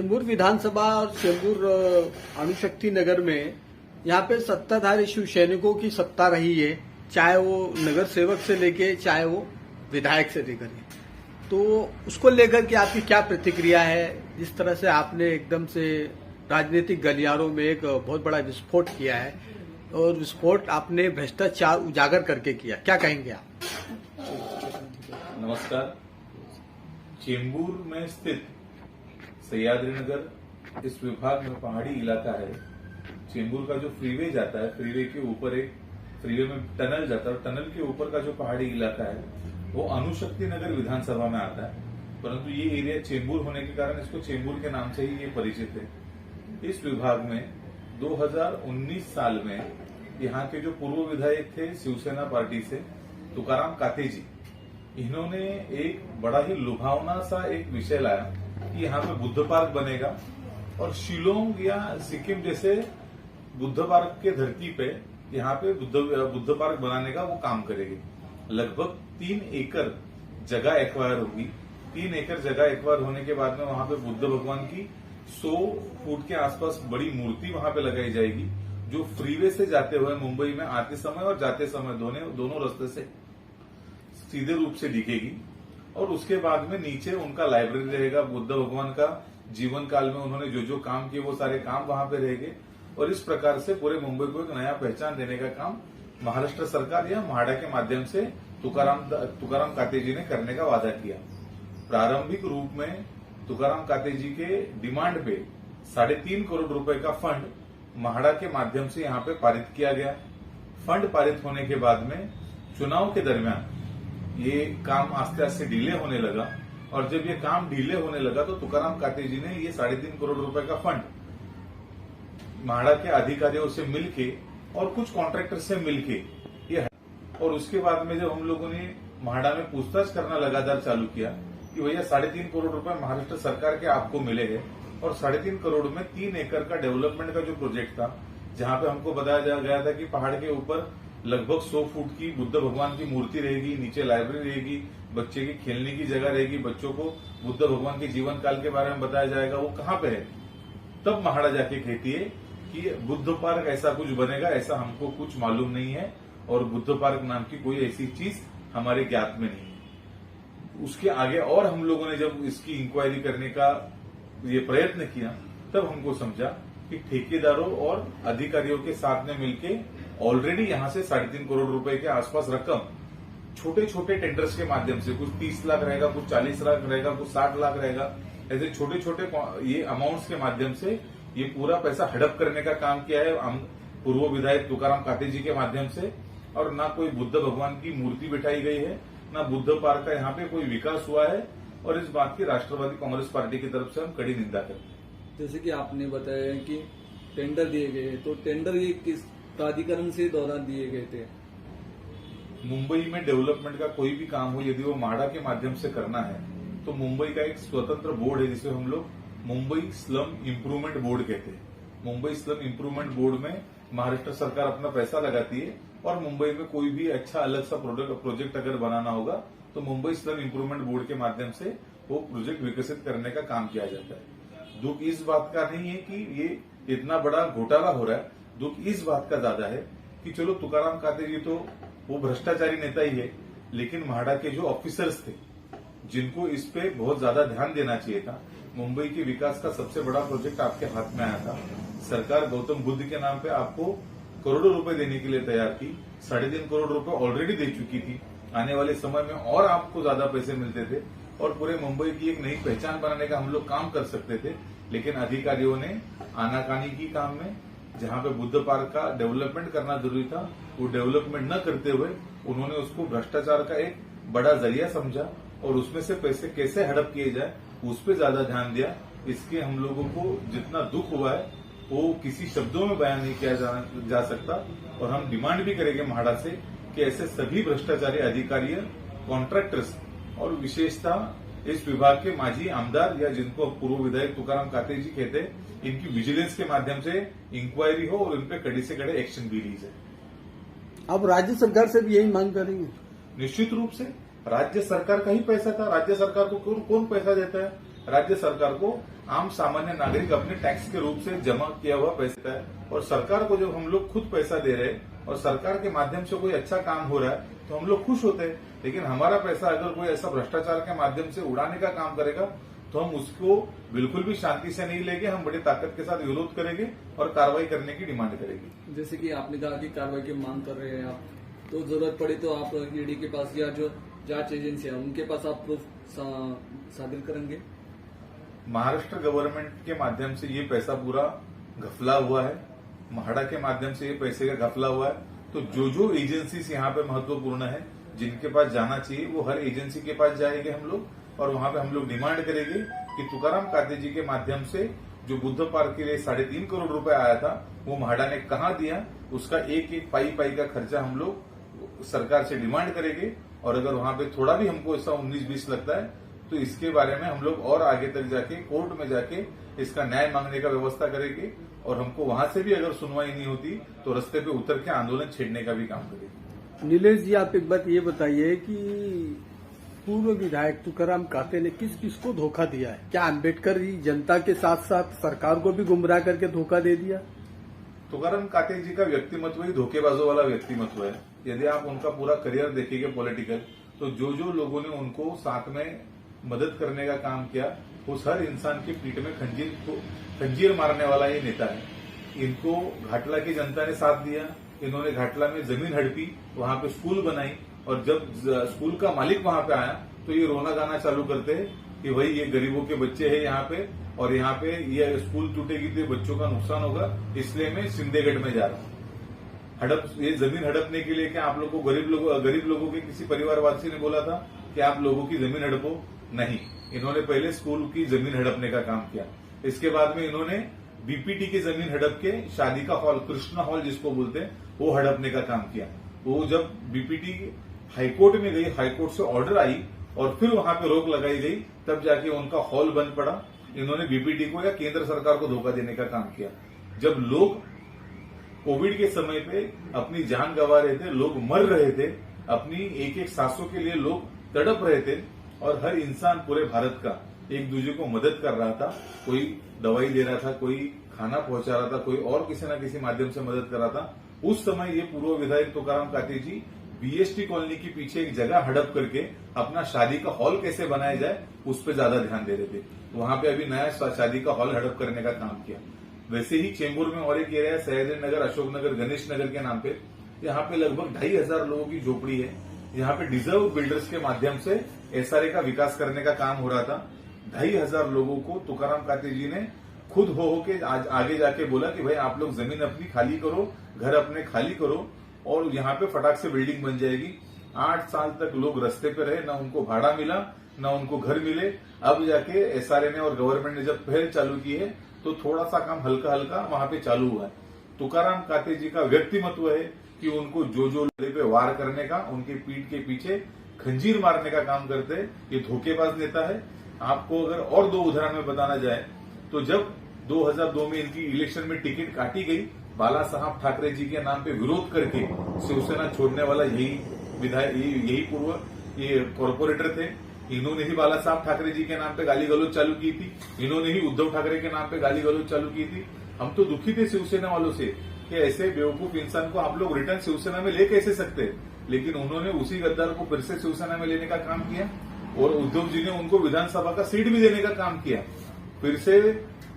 चेंबूर विधानसभा और चेंबूर अणुशक्ति नगर में यहाँ पे सत्ताधारी शिवसैनिकों की सत्ता रही है, चाहे वो नगर सेवक से लेके चाहे वो विधायक से लेकर के। तो उसको लेकर के आपकी क्या प्रतिक्रिया है? जिस तरह से आपने एकदम से राजनीतिक गलियारों में एक बहुत बड़ा विस्फोट किया है और विस्फोट आपने भ्रष्टाचार उजागर करके किया, क्या कहेंगे आप? नमस्कार। चेंबूर में स्थित सह्याद्री नगर इस विभाग में पहाड़ी इलाका है। चेंबूर का जो फ्रीवे जाता है, फ्रीवे के ऊपर एक फ्रीवे में टनल जाता है और टनल के ऊपर का जो पहाड़ी इलाका है वो अणुशक्ति नगर विधानसभा में आता है। परंतु ये एरिया चेंबूर होने के कारण इसको चेंबूर के नाम से ही ये परिचित है। इस विभाग में 2019 साल में यहाँ के जो पूर्व विधायक थे शिवसेना पार्टी से तुकाराम काते जी, इन्होंने एक बड़ा ही लुभावना सा एक विषय लाया कि यहाँ पे बुद्ध पार्क बनेगा और शिलोंग या सिक्किम जैसे बुद्ध पार्क के धरती पे यहाँ पे बुद्ध पार्क बनाने का वो काम करेगी। लगभग 3 एकड़ जगह एक्वायर होगी। 3 एकड़ जगह एक्वायर होने के बाद में वहां पे बुद्ध भगवान की 100 फुट के आसपास बड़ी मूर्ति वहां पे लगाई जाएगी, जो फ्रीवे से जाते हुए मुंबई में आते समय और जाते समय दोनों रास्ते से सीधे रूप से दिखेगी। और उसके बाद में नीचे उनका लाइब्रेरी रहेगा। बुद्ध भगवान का जीवन काल में उन्होंने जो जो काम किए वो सारे काम वहां पे रहेंगे और इस प्रकार से पूरे मुंबई को एक नया पहचान देने का काम महाराष्ट्र सरकार या म्हाडा के माध्यम से तुकाराम काते जी ने करने का वादा किया। प्रारंभिक रूप में तुकाराम काते जी के डिमांड पे 3.5 करोड़ रुपए का फंड म्हाडा के माध्यम से यहाँ पे पारित किया गया। फंड पारित होने के बाद में चुनाव के दरमियान ये काम आस्ते आस्ते डिले होने लगा और जब ये काम डिले होने लगा तो तुकाराम काते जी ने ये 3.5 करोड़ रुपए का फंड म्हाडा के अधिकारियों से मिलके और कुछ कॉन्ट्रैक्टर से मिलके ये, और उसके बाद में जब हम लोगों ने म्हाडा में पूछताछ करना लगातार चालू किया कि भैया 3.5 करोड़ रुपए महाराष्ट्र सरकार के आपको मिले हैं और 3.5 करोड़ में 3 एकड़ का डेवलपमेंट का जो प्रोजेक्ट था, जहां पे हमको बताया गया था कि पहाड़ के ऊपर लगभग 100 फुट की बुद्ध भगवान की मूर्ति रहेगी, नीचे लाइब्रेरी रहेगी, बच्चे की खेलने की जगह रहेगी, बच्चों को बुद्ध भगवान के जीवन काल के बारे में बताया जाएगा, वो कहाँ पे है। तब म्हाडा जाके कहती है कि बुद्ध पार्क ऐसा कुछ बनेगा, ऐसा हमको कुछ मालूम नहीं है और बुद्ध पार्क नाम की कोई ऐसी चीज हमारे ज्ञात में नहीं है। उसके आगे और हम लोगों ने जब इसकी इंक्वायरी करने का ये प्रयत्न किया तब हमको समझा कि ठेकेदारों और अधिकारियों के साथ में मिलके ऑलरेडी यहां से 3.5 करोड़ रुपए के आसपास रकम छोटे छोटे टेंडर्स के माध्यम से, कुछ 30 लाख रहेगा, कुछ 40 लाख रहेगा, कुछ 60 लाख रहेगा, ऐसे छोटे छोटे ये अमाउंट्स के माध्यम से ये पूरा पैसा हड़प करने का काम किया है पूर्व विधायक तुकाराम काते जी के माध्यम से। और ना कोई बुद्ध भगवान की मूर्ति बिठाई गई है, ना बुद्ध पार्क का यहाँ पे कोई विकास हुआ है और इस बात की राष्ट्रवादी कांग्रेस पार्टी की तरफ से हम कड़ी निंदा करते हैं। जैसे कि आपने बताया कि टेंडर दिए गए, तो टेंडर ये किस प्राधिकरण से दौरान दिए गए थे? मुंबई में डेवलपमेंट का कोई भी काम हो, यदि वो म्हाडा के माध्यम से करना है तो मुंबई का एक स्वतंत्र बोर्ड है जिसे हम लोग मुंबई स्लम इम्प्रूवमेंट बोर्ड कहते हैं। मुंबई स्लम इम्प्रूवमेंट बोर्ड में महाराष्ट्र सरकार अपना पैसा लगाती है और मुंबई में कोई भी अच्छा अलग सा प्रोजेक्ट अगर बनाना होगा तो मुंबई स्लम इम्प्रूवमेंट बोर्ड के माध्यम से वो प्रोजेक्ट विकसित करने का काम किया जाता है। दुख इस बात का नहीं है कि ये इतना बड़ा घोटाला हो रहा है, दुख इस बात का ज्यादा है कि चलो तुकाराम काते जी तो वो भ्रष्टाचारी नेता ही है, लेकिन म्हाडा के जो ऑफिसर्स थे जिनको इस पे बहुत ज्यादा ध्यान देना चाहिए था। मुंबई के विकास का सबसे बड़ा प्रोजेक्ट आपके हाथ में आया था। सरकार गौतम बुद्ध के नाम पे आपको करोड़ों रुपए देने के लिए तैयार थी। 3.5 करोड़ रुपए ऑलरेडी दे चुकी थी। आने वाले समय में और आपको ज्यादा पैसे मिलते थे और पूरे मुंबई की एक नई पहचान बनाने का हम लोग काम कर सकते थे, लेकिन अधिकारियों ने आनाकानी की काम में, जहां पे बुद्ध पार्क का डेवलपमेंट करना जरूरी था, वो डेवलपमेंट न करते हुए उन्होंने उसको भ्रष्टाचार का एक बड़ा जरिया समझा और उसमें से पैसे कैसे हड़प किए जाए उस पर ज्यादा ध्यान दिया। इसके हम लोगों को जितना दुख हुआ है वो किसी शब्दों में बयान नहीं किया जा सकता और हम डिमांड भी करेंगे म्हाडा से कि ऐसे सभी भ्रष्टाचारी अधिकारी, कॉन्ट्रैक्टर्स और विशेषतः इस विभाग के माजी आमदार या जिनको पूर्व विधायक तुकाराम काते जी कहते हैं, इनकी विजिलेंस के माध्यम से इंक्वायरी हो और इन पे कड़े से कड़े एक्शन भी ली जाए। अब राज्य सरकार से भी यही मांग करेंगे? निश्चित रूप से राज्य सरकार का ही पैसा था। राज्य सरकार को कौन पैसा देता है? राज्य सरकार को आम सामान्य नागरिक अपने टैक्स के रूप से जमा किया हुआ पैसा है। और सरकार को जब हम लोग खुद पैसा दे रहे हैं और सरकार के माध्यम से कोई अच्छा काम हो रहा है तो हम लोग खुश होते हैं। लेकिन हमारा पैसा अगर कोई ऐसा भ्रष्टाचार के माध्यम से उड़ाने का काम करेगा तो हम उसको बिल्कुल भी शांति से नहीं लेंगे। हम बड़ी ताकत के साथ विरोध करेंगे और कार्रवाई करने की डिमांड करेंगे। जैसे कि आपने कहा कि कार्रवाई की मांग कर रहे हैं आप, तो जरूरत पड़ी तो आप ईडी के पास या जो जांच एजेंसी है उनके पास आप प्रूफ साबित करेंगे। महाराष्ट्र गवर्नमेंट के माध्यम से ये पैसा पूरा घपला हुआ है, म्हाडा के माध्यम से ये पैसे का घपला हुआ है। तो जो एजेंसीज यहाँ पे महत्वपूर्ण है, जिनके पास जाना चाहिए, वो हर एजेंसी के पास जाएंगे हम लोग और वहां पे हम लोग डिमांड करेंगे कि तुकाराम काते जी के माध्यम से जो बुद्ध पार्क के लिए 3.5 करोड़ रुपए आया था वो म्हाडा ने कहाँ दिया, उसका एक पाई का खर्चा हम लोग सरकार से डिमांड करेंगे। और अगर वहां पे थोड़ा भी हमको ऐसा 19-20 लगता है तो इसके बारे में हम लोग और आगे तक जाके कोर्ट में जाके इसका न्याय मांगने का व्यवस्था करेंगे। और हमको वहां से भी अगर सुनवाई नहीं होती तो रास्ते पे उतर के आंदोलन छेड़ने का भी काम करेंगे। नीलेश जी, आप एक बात ये बताइए कि पूर्व विधायक तुकाराम काते ने किस किस को धोखा दिया है? क्या अम्बेडकर जी जनता के साथ साथ सरकार को भी गुमराह करके धोखा दे दिया? तुकाराम काते जी का व्यक्तिमत्व ही धोखेबाजों वाला व्यक्तिमत्व है। यदि आप उनका पूरा करियर देखेंगे पॉलिटिकल, तो जो लोगों ने उनको साथ में मदद करने का काम किया उस हर इंसान की पीठ में खंजीर मारने वाला ये नेता है। इनको घाटला की जनता ने साथ दिया, इन्होंने घाटला में जमीन हड़पी, वहां पे स्कूल बनाई और जब स्कूल का मालिक वहां पे आया तो ये रोना गाना चालू करते हैं कि भाई ये गरीबों के बच्चे हैं यहाँ पे और यहाँ पे ये स्कूल टूटेगी तो बच्चों का नुकसान होगा, इसलिए मैं सिंधेगढ़ में जा रहा हूँ। ये जमीन हड़पने के लिए क्या आप लोगों को गरीब लोगों के किसी परिवारवासी ने बोला था कि आप लोगों की जमीन हड़पो? नहीं, इन्होंने पहले स्कूल की जमीन हड़पने का काम किया। इसके बाद में इन्होंने बीपीटी की जमीन हड़प के शादी का हॉल, कृष्णा हॉल जिसको बोलते हैं, वो हड़पने का काम किया। वो जब बीपीटी हाईकोर्ट में गई, हाईकोर्ट से ऑर्डर आई और फिर वहां पे रोक लगाई गई, तब जाके उनका हॉल बंद पड़ा। इन्होंने बीपीटी को या केंद्र सरकार को धोखा देने का काम किया। जब लोग कोविड के समय पे अपनी जान गंवा रहे थे, लोग मर रहे थे, अपनी एक सांसों के लिए लोग तड़प रहे थे और हर इंसान पूरे भारत का एक दूसरे को मदद कर रहा था। कोई दवाई दे रहा था, कोई खाना पहुंचा रहा था, कोई और किसी न किसी माध्यम से मदद कर रहा था। उस समय ये पूर्व विधायक तुकाराम काते जी बीएसटी कॉलोनी के पीछे एक जगह हड़प करके अपना शादी का हॉल कैसे बनाया जाए उस पर ज्यादा ध्यान दे रहे थे। वहां पे अभी नया शादी का हॉल हड़प करने का काम किया। वैसे ही चेंबूर में और एक एरिया है सयाजी नगर, अशोक नगर, गणेश नगर के नाम पे, यहाँ पे लगभग 2,500 लोगों की झोपड़ी है। यहाँ पे डिजर्व बिल्डर्स के माध्यम से एसआरए का विकास करने का काम हो रहा था। 2,500 लोगों को तुकाराम काते जी ने खुद हो के आगे जाके बोला कि भाई आप लोग जमीन अपनी खाली करो, घर अपने खाली करो और यहाँ पे फटाक से बिल्डिंग बन जाएगी। 8 साल तक लोग रास्ते पे रहे, ना उनको भाड़ा मिला, ना उनको घर मिले। अब जाके एसआरए ने और गवर्नमेंट ने जब पहल चालू की है तो थोड़ा सा काम हल्का वहां पे चालू हुआ है। तुकाराम काते जी का व्यक्तिमत्व है कि उनको जो पे वार करने का, उनके पीठ के पीछे खंजीर मारने का काम करते हैं। ये धोखेबाज नेता है। आपको अगर और 2 उदाहरण में बताना जाए तो जब 2002 में इनकी इलेक्शन में टिकट काटी गई, बाला साहब ठाकरे जी के नाम पे विरोध करके शिवसेना छोड़ने वाला यही पूर्व ये कॉर्पोरेटर थे। इन्होंने ही बाला साहब ठाकरे जी के नाम पे गाली गलौज चालू की थी, इन्होंने ही उद्धव ठाकरे के नाम पे गाली गलौज चालू की थी। हम तो दुखी थे शिवसेना वालों से कि ऐसे बेवकूफ इंसान को आप लोग रिटर्न शिवसेना में ले कैसे सकते, लेकिन उन्होंने उसी गद्दार को फिर से शिवसेना में लेने का काम किया और उद्धव जी ने उनको विधानसभा का सीट भी देने का काम किया। फिर से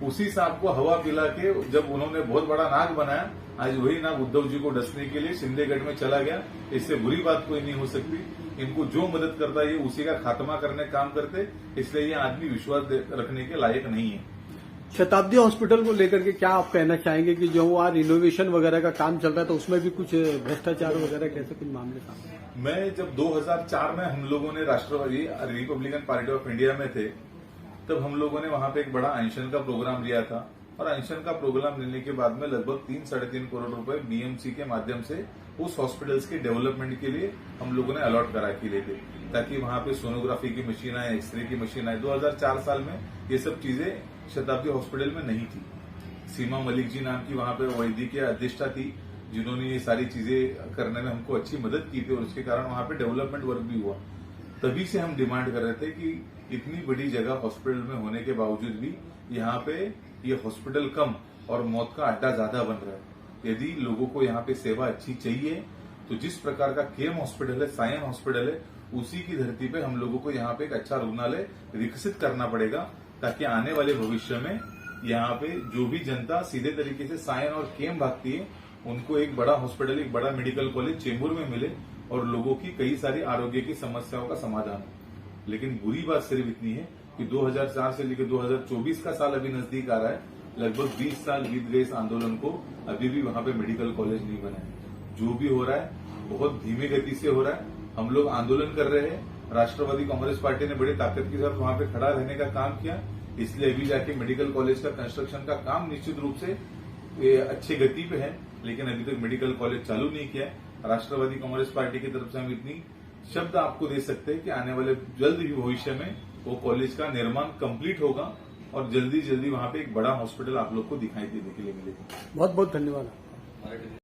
उसी सांप को हवा पिला के जब उन्होंने बहुत बड़ा नाग बनाया, आज वही नाग उद्धव जी को डसने के लिए सिंधेगढ़ में चला गया। इससे बुरी बात कोई नहीं हो सकती। इनको जो मदद करता है उसी का खात्मा करने का काम करते, इसलिए ये आदमी विश्वास रखने के लायक नहीं है। शताब्दी हॉस्पिटल को लेकर के क्या आप कहना चाहेंगे कि जो वहाँ रिनोवेशन वगैरह का काम चल रहा है तो उसमें भी कुछ भ्रष्टाचार वगैरह कैसे कुछ मामले सामने? मैं जब 2004 में हम लोगों ने राष्ट्रवादी रिपब्लिकन पार्टी ऑफ इंडिया में थे, तब हम लोगों ने वहां पे एक बड़ा अनशन का प्रोग्राम लिया था और अनशन का प्रोग्राम लेने के बाद में लगभग 3-3.5 करोड़ रुपए बीएमसी के माध्यम से उस हॉस्पिटल्स के डेवलपमेंट के लिए हम लोगों ने अलॉट करा के लिए थे, ताकि वहां पे सोनोग्राफी की मशीन आए, एक्सरे की मशीन आए। 2004 साल में ये सब चीजें शताब्दी हॉस्पिटल में नहीं थी। सीमा मलिक जी नाम की वहां पे वैद्यकीय अधिष्ठा थी, जिन्होंने ये सारी चीजें करने में हमको अच्छी मदद की थी और उसके कारण वहां पे डेवलपमेंट वर्क भी हुआ। तभी से हम डिमांड कर रहे थे कि इतनी बड़ी जगह हॉस्पिटल में होने के बावजूद भी यहाँ पे ये हॉस्पिटल कम और मौत का अड्डा ज्यादा बन रहा है। यदि लोगों को यहाँ पे सेवा अच्छी चाहिए तो जिस प्रकार का केम हॉस्पिटल है, सायन हॉस्पिटल है, उसी की धरती पे हम लोगों को यहाँ पे एक अच्छा रुग्णालय विकसित करना पड़ेगा, ताकि आने वाले भविष्य में यहाँ पे जो भी जनता सीधे तरीके से सायन और केम भागती है उनको एक बड़ा हॉस्पिटल, एक बड़ा मेडिकल कॉलेज चेंबूर में मिले और लोगों की कई सारी आरोग्य की समस्याओं का समाधान हो। लेकिन बुरी बात सिर्फ इतनी है कि 2004 से लेकर 2024 का साल अभी नजदीक आ रहा है, लगभग 20 साल बीत गए इस आंदोलन को, अभी भी वहां पे मेडिकल कॉलेज नहीं बना है। जो भी हो रहा है बहुत धीमी गति से हो रहा है। हम लोग आंदोलन कर रहे हैं, राष्ट्रवादी कांग्रेस पार्टी ने बड़ी ताकत के साथ वहां पे खड़ा रहने का काम किया, इसलिए अभी जाके मेडिकल कॉलेज का कंस्ट्रक्शन का काम निश्चित रूप से अच्छी गति पे है, लेकिन अभी तक मेडिकल कॉलेज चालू नहीं किया है। राष्ट्रवादी कांग्रेस पार्टी की तरफ से हम इतनी शब्द आपको दे सकते हैं कि आने वाले जल्द ही भविष्य में वो कॉलेज का निर्माण कंप्लीट होगा और जल्दी जल्दी वहां पे एक बड़ा हॉस्पिटल आप लोग को दिखाई देने के लिए मिलेगा। बहुत बहुत धन्यवाद।